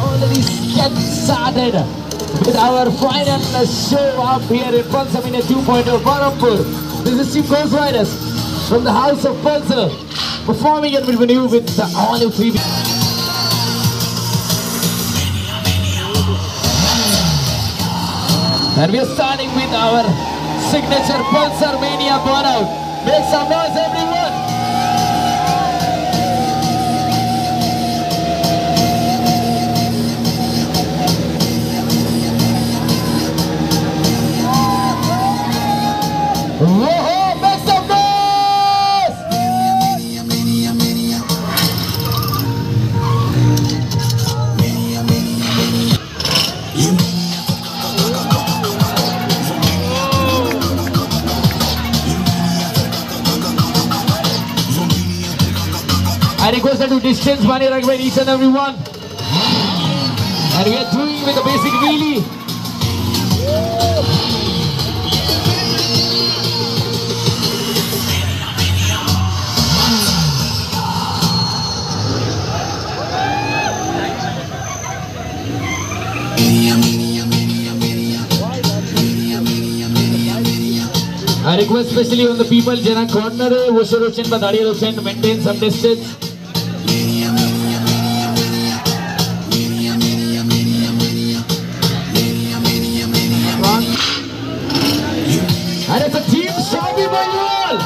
Already get started with our final show up here in Pulsar Mania 2.0 Berhampore. This is Team Ghost Riders from the House of Pulsar performing in between you with the all-new 3. And we are starting with our signature Pulsar Mania burnout. Make some noise, everyone! Whoa, make some noise! I request that you distance money like by each and every one. And we are doing with a basic wheelie. I request especially on the people jana corner wo solution ba dadiye rochen to maintain some distance. And it's a team Saudi by you all.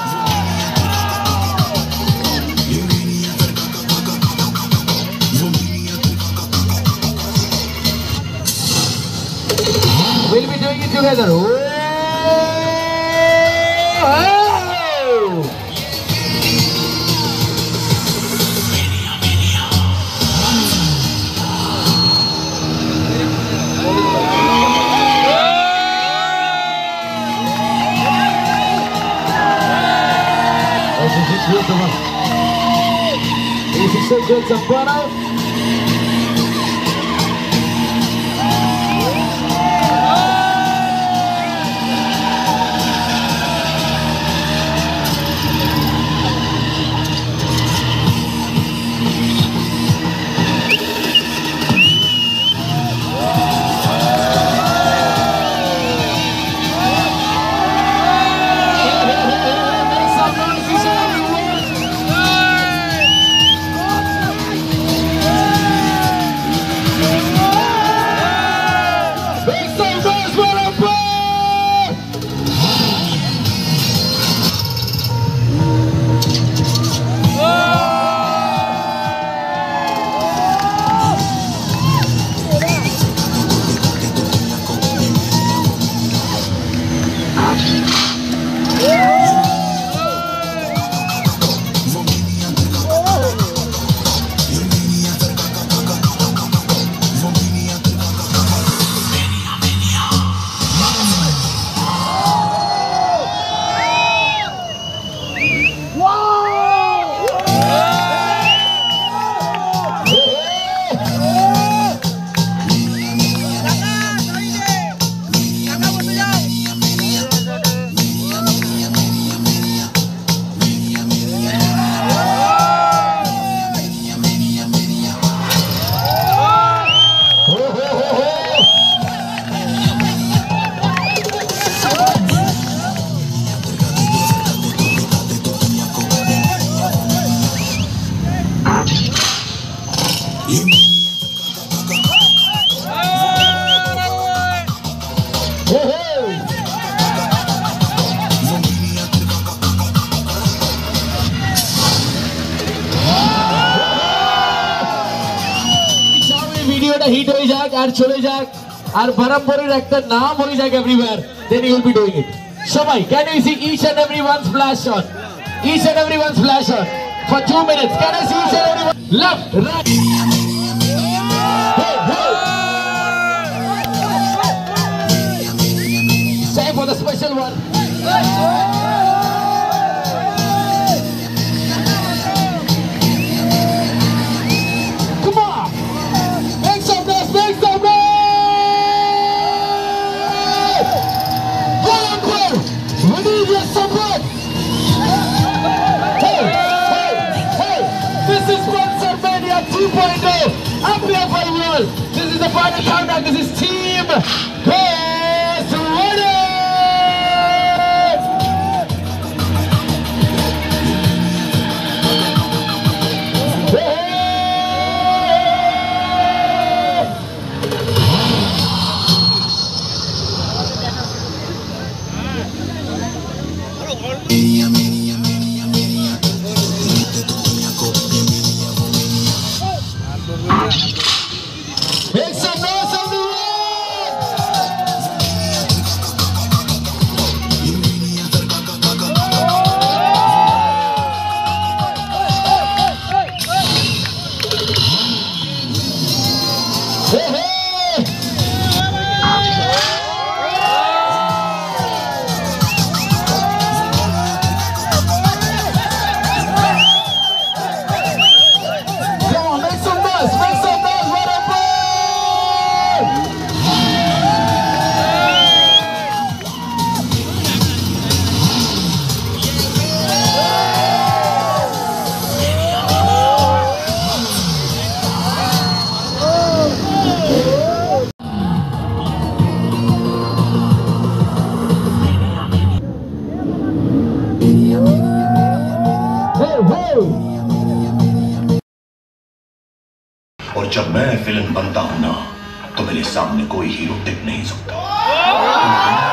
We'll be doing it together. This is so good, some burnout. Hit ho jaak aur chole jaak aur Berhampore ekta naam ho jaak everywhere, then you will be doing it. So bhai, can you see each and everyone's flash shot? Each and everyone's flash shot for 2 minutes. Can I see each and everyone? Left, right. 2.0 up here for you all. This is the final countdown. This is Team Berhampore. Make some noise on the road! Hey, hey! Come on, make some noise, और जब मैं film बनता हूं ना तो मेरे सामने कोई हीरो टिक नहीं सकता।